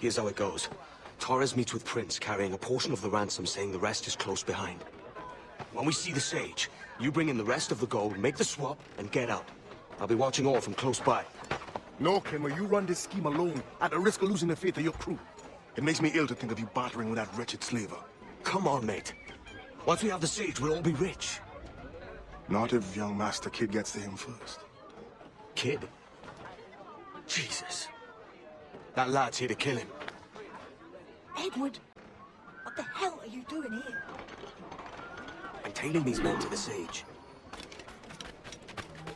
Here's how it goes. Torres meets with Prince, carrying a portion of the ransom, saying the rest is close behind. When we see the Sage, you bring in the rest of the gold, make the swap, and get out. I'll be watching all from close by. No, Kenway, you run this scheme alone, at the risk of losing the faith of your crew. It makes me ill to think of you bartering with that wretched slaver. Come on, mate. Once we have the Sage, we'll all be rich. Not if young Master Kid gets to him first. Kid? Jesus. That lad's here to kill him. Edward, what the hell are you doing here? I'm tailing these men to the Sage.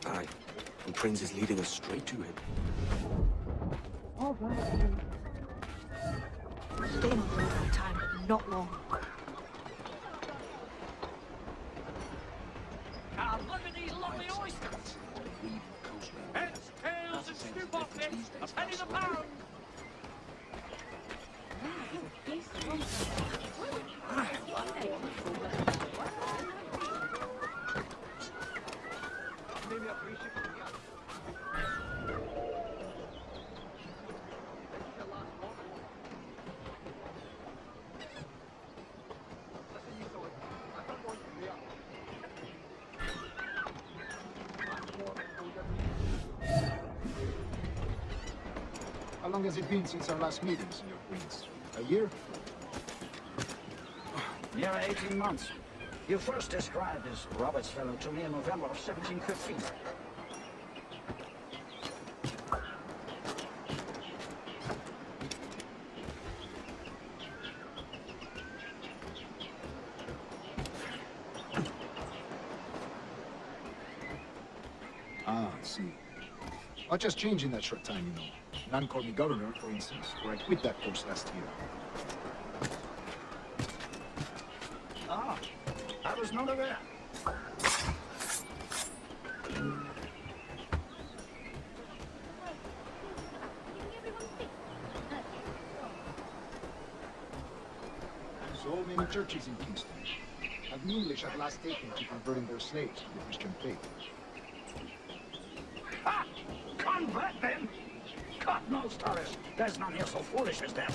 Aye, and Prince is leading us straight to him. All right. Stay on for a long time, but not long. Now look at these lovely oysters! Heads, tails, and scoop off this, a penny the pound! How long has it been since our last meeting, Senor Prince? A year? Near 18 months. You first described this Roberts fellow to me in November of 1715. Ah, I see. Not just changed in that short time, you know. None called me governor, for instance, where I quit that post last year. Ah, I was not aware. So many churches in Kingston. Have the English at last taken to converting their slaves to the Christian faith? Ha! Convert them! God knows, Torres, there's none here so foolish as them.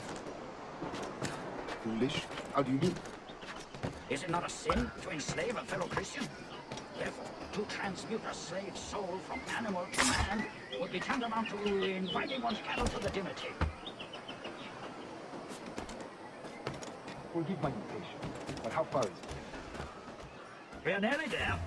Foolish? How do you mean? Is it not a sin to enslave a fellow Christian? Therefore, to transmute a slave soul from animal to man would be tantamount to inviting one's cattle to the dinner table. Forgive my impatience, but how far is it? We're nearly there.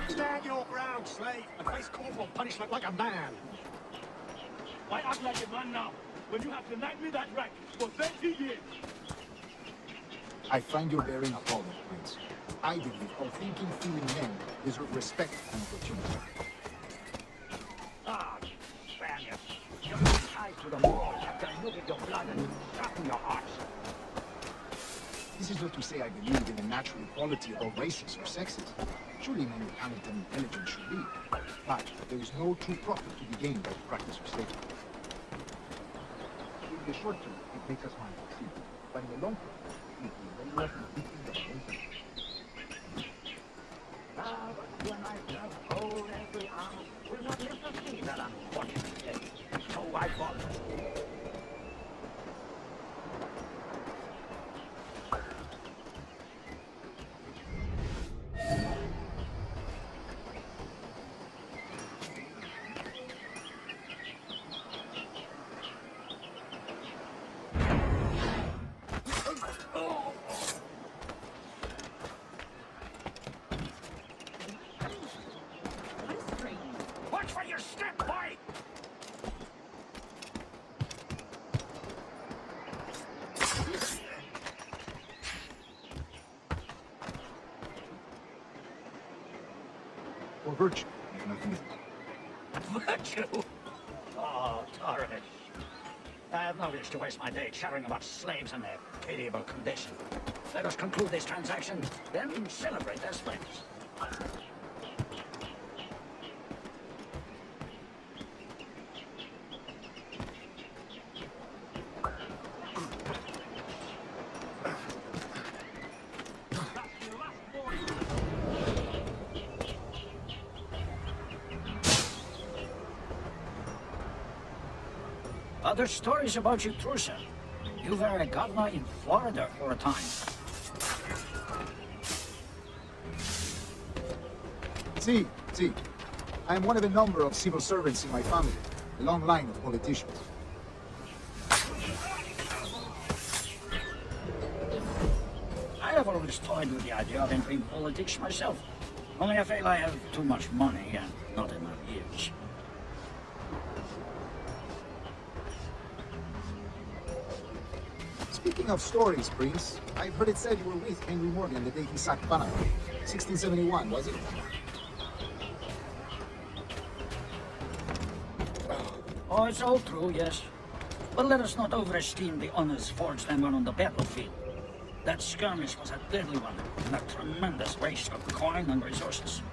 Stand your ground, slave, and face corporal punishment like a man. Why act like a man now, when you have denied me that right for 30 years? I find your bearing appalling, Prince. I believe all thinking, feeling men deserve respect and opportunity. Ah, Spaniard, you're tied to the wall after looking your blood and sharpen your hearts. This is not to say I believe in the natural equality of all races or sexes. Surely men with talent and intelligence should be. But there is no true profit to be gained by the practice of slavery. In the short term, it makes us mind succeed. But in the long term, it will very likely weaken the whole. Ah, but when I love hold every arm, will not lift a finger unfortunately. So I follow. Watch for your step, boy! For virtue, if nothing else. Virtue? Oh, Torres. I have no wish to waste my day chattering about slaves and their pitiable condition. Let us conclude this transaction, then celebrate as friends. Other stories about you, too, sir. You were a governor in Florida for a time. See. I am one of a number of civil servants in my family, a long line of politicians. I have always toyed with the idea of entering politics myself. Only I feel I have too much money and not enough years. Speaking of stories, Prince, I've heard it said you were with Henry Morgan the day he sacked Panama. 1671, was it? Oh, it's all true, yes. But let us not overesteem the honors forged and won on the battlefield. That skirmish was a deadly one, and a tremendous waste of coin and resources.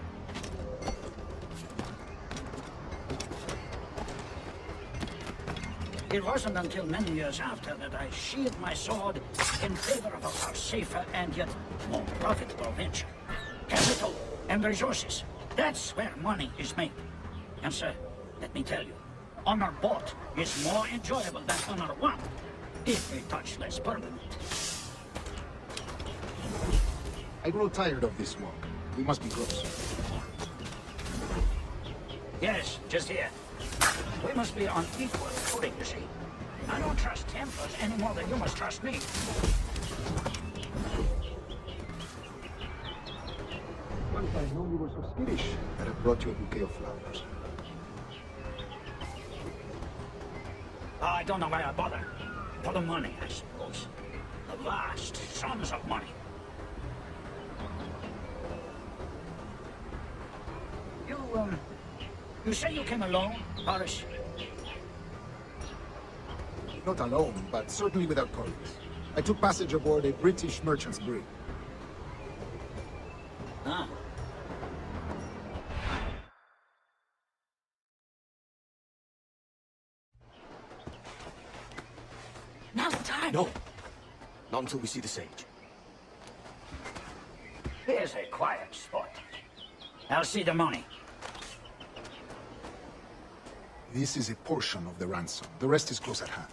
It wasn't until many years after that I sheathed my sword in favor of a far safer and yet more profitable venture. Capital and resources. That's where money is made. And sir, let me tell you, honor bought is more enjoyable than honor won, if a touch less permanent. I grow tired of this walk. We must be close. Yes, just here. We must be on equal footing, you see. I don't trust Templars any more than you must trust me. Well, if I'd known you were so skittish, I'd have brought you a bouquet of flowers. I don't know why I bother. For the money, I suppose. The vast sums of money. You say you came alone, Horace? Not alone, but certainly without colleagues. I took passage aboard a British merchant's brig. Ah. Now's the time. No. Not until we see the sage. Here's a quiet spot. I'll see the money. This is a portion of the ransom. The rest is close at hand.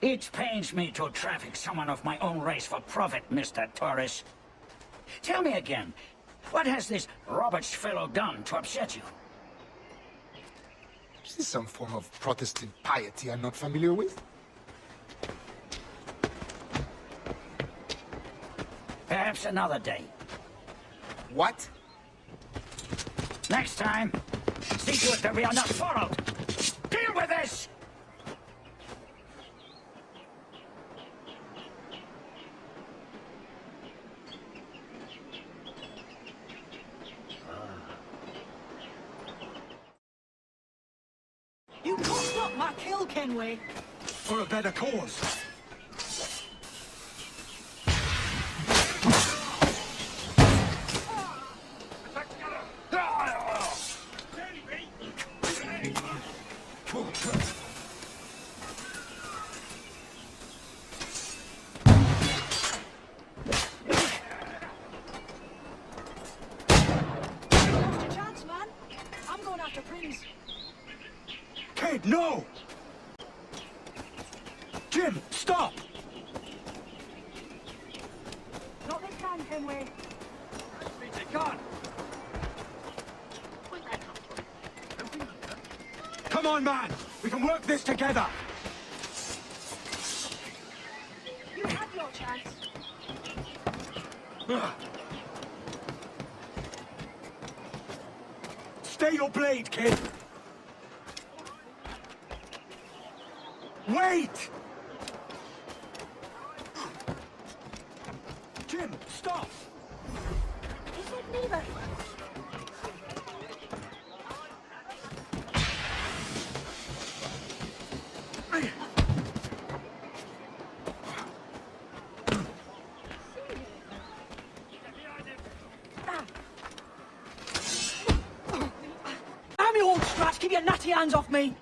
It pains me to traffic someone of my own race for profit, Mr. Torres. Tell me again, what has this Roberts fellow done to upset you? Is this some form of Protestant piety I'm not familiar with? Perhaps another day. What? Next time, see to it that we are not followed. Deal with this! You cocked up my kill, Kenway. For a better cause. Kid, no! Jim, stop! Not this time, Kenway. Take gone. Come on, man! We can work this together! You had your chance. Stay your blade, kid! Wait! Jim, stop! He said neither. Strats, keep your natty hands off me!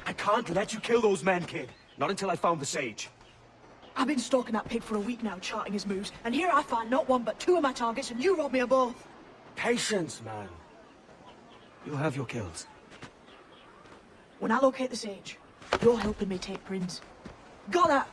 I can't let you kill those men, kid. Not until I found the sage. I've been stalking that pig for a week now, charting his moves, and here I find not one but two of my targets, and you rob me of both. Patience, man. You'll have your kills. When I locate the sage, you're helping me take Prince. Got that?